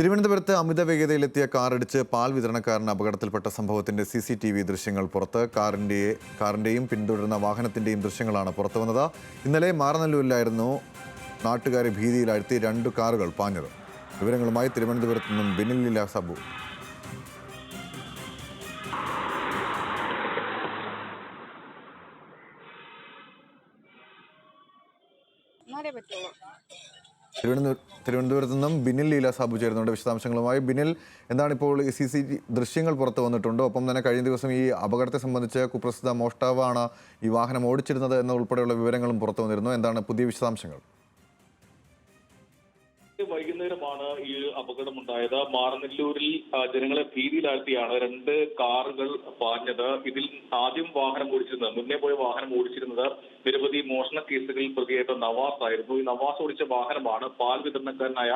തിരുവനന്തപുരത്ത് അമിത വേഗതയിലെത്തിയ കാറിടിച്ച് പാൽ വിതരണക്കാരന് അപകടത്തിൽപ്പെട്ട സംഭവത്തിന്റെ CCTV ദൃശ്യങ്ങൾ പുറത്ത്. കാറിന്റെയും പിന്തുടരുന്ന വാഹനത്തിന്റെയും ദൃശ്യങ്ങളാണ് പുറത്തുവന്നത്. ഇന്നലെ മാറനല്ലൂരിലായിരുന്നു നാട്ടുകാരെ ഭീതിയിലാഴ്ത്തി 2 കാറുകൾ പാഞ്ഞത്. വിവരങ്ങളുമായി തിരുവനന്തപുരത്ത് നിന്നും ബിനിൽ ലീല സബു. തിരുവനന്തപുരത്ത് നിന്നും ബിനിൽ ലീല സാബു ചേരുന്നുണ്ട് വിശദാംശങ്ങളുമായി. ബിനിൽ, എന്താണ് ഇപ്പോൾ ഈ CCTV ദൃശ്യങ്ങൾ പുറത്തു വന്നിട്ടുണ്ട്? ഒപ്പം തന്നെ കഴിഞ്ഞ ദിവസം ഈ അപകടത്തെ സംബന്ധിച്ച് കുപ്രസിദ്ധ മോഷ്ടാവാണ് ഈ വാഹനം ഓടിച്ചിരുന്നത് എന്ന ഉൾപ്പെടെയുള്ള വിവരങ്ങളും പുറത്തു വന്നിരുന്നു. എന്താണ് പുതിയ വിശദാംശങ്ങൾ? വൈകുന്നേരമാണ് ഈ അപകടമുണ്ടായത്. മാറനല്ലൂരിൽ ജനങ്ങളെ ഭീതിയിലാഴ്ത്തിയാണ് 2 കാറുകൾ പാഞ്ഞത്. ഇതിൽ ആദ്യം വാഹനം ഓടിച്ചിരുന്നത്, മുന്നേ പോയ വാഹനം ഓടിച്ചിരുന്നത് നിരവധി മോഷണ കേസുകളിൽ പ്രതിയായിട്ട് നവാസ് ആയിരുന്നു. ഈ നവാസ് ഓടിച്ച വാഹനമാണ് പാൽ വിതരണക്കാരനായ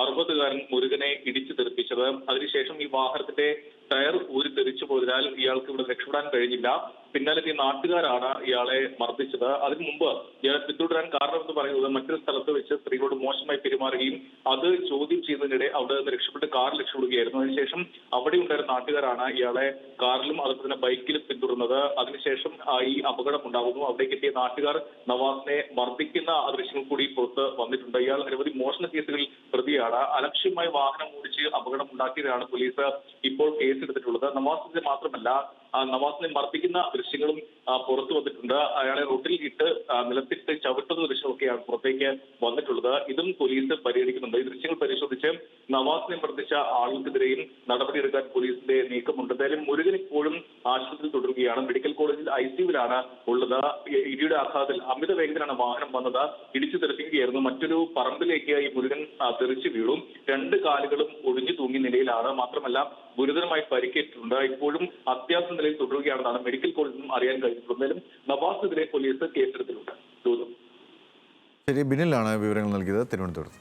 60-കാരൻ മുരുകനെ ഇടിച്ചു തെറിപ്പിച്ചത്. അതിനുശേഷം ഈ വാഹനത്തിന്റെ ടയർ ഊരി തെറിച്ചു പോയതിനാൽ ഇയാൾക്ക് ഇവിടെ രക്ഷപ്പെടാൻ കഴിഞ്ഞില്ല. പിന്നാലെ നാട്ടുകാരാണ് ഇയാളെ മർദ്ദിച്ചത്. അതിനു മുമ്പ് ഇയാളെ പിന്തുടരാൻ കാരണമെന്ന് പറയുന്നത് മറ്റൊരു സ്ഥലത്ത് വെച്ച് സ്ത്രീകളോട് മോശമായി പെരുമാറുകയും അത് ചോദ്യം ചെയ്യുന്നതിനിടെ അവിടെ നിന്ന് രക്ഷപ്പെട്ട് കാറിൽ രക്ഷപ്പെടുകയായിരുന്നു. അതിനുശേഷം അവിടെ ഉണ്ടായിരുന്ന നാട്ടുകാരാണ് ഇയാളെ കാറിലും അതുപോലെ തന്നെ ബൈക്കിലും പിന്തുടർന്നത്. അതിനുശേഷം ഈ അപകടം ഉണ്ടാകുന്നു. അവിടേക്ക് എത്തിയ നാട്ടുകാർ നവാസിനെ മർദ്ദിക്കുന്ന ദൃശ്യങ്ങൾ കൂടി പുറത്ത് വന്നിട്ടുണ്ട്. ഇയാൾ നിരവധി മോഷണ കേസുകളിൽ പ്രതിയാണ്. അലക്ഷ്യമായി വാഹനം ഓടിച്ച് അപകടം ഉണ്ടാക്കിയതാണ് പോലീസ് ഇപ്പോൾ കേസെടുത്തിട്ടുള്ളത്. നവാസിനെ മാത്രമല്ല, നവാസിനെ മർദ്ദിക്കുന്ന ദൃശ്യങ്ങളും പുറത്തു വന്നിട്ടുണ്ട്. അയാളെ റോഡിൽ ഇട്ട് നിലത്തിട്ട് ചവിട്ടുന്ന ദൃശ്യമൊക്കെയാണ് പുറത്തേക്ക് വന്നിട്ടുള്ളത്. ഇതും പോലീസ് പരിഗണിക്കുന്നുണ്ട്. ഈ ദൃശ്യങ്ങൾ പരിശോധിച്ച് നവാസിനെ മർദ്ദിച്ച ആളുകൾക്കെതിരെയും നടപടിയെടുക്കാൻ പോലീസിന്റെ നീക്കമുണ്ട്. എന്തായാലും മുരുകൻ ഇപ്പോഴും ആശുപത്രിയിൽ തുടരുകയാണ്. മെഡിക്കൽ കോളേജിൽ ICUവിലാണ് ഉള്ളത്. ഇടിയുടെ ആഘാതത്തിൽ അമിത വേഗത്തിലാണ് വാഹനം വന്നത്. ഇടിച്ചു തെറിപ്പിക്കുകയായിരുന്നു. മറ്റൊരു പറമ്പിലേക്ക് ഈ മുരുകൻ തെറിച്ചു വീണു. 2 കാലുകളും ഒഴിഞ്ഞു തൂങ്ങിയ നിലയിലാണ്. മാത്രമല്ല ഗുരുതരമായി പരിക്കേറ്റിട്ടുണ്ട്. ഇപ്പോഴും അത്യാവശ്യ നിലയിൽ തുടരുകയാണെന്നാണ് മെഡിക്കൽ കോളേജിൽ നിന്നും അറിയാൻ കഴിഞ്ഞിട്ടുണ്ടെങ്കിലും നവാസിനെതിരെ പോലീസ് കേസെടുത്തിട്ടുണ്ട്. ശരി, ബിനിലാണ് വിവരങ്ങൾ നൽകിയത് തിരുവനന്തപുരത്ത്.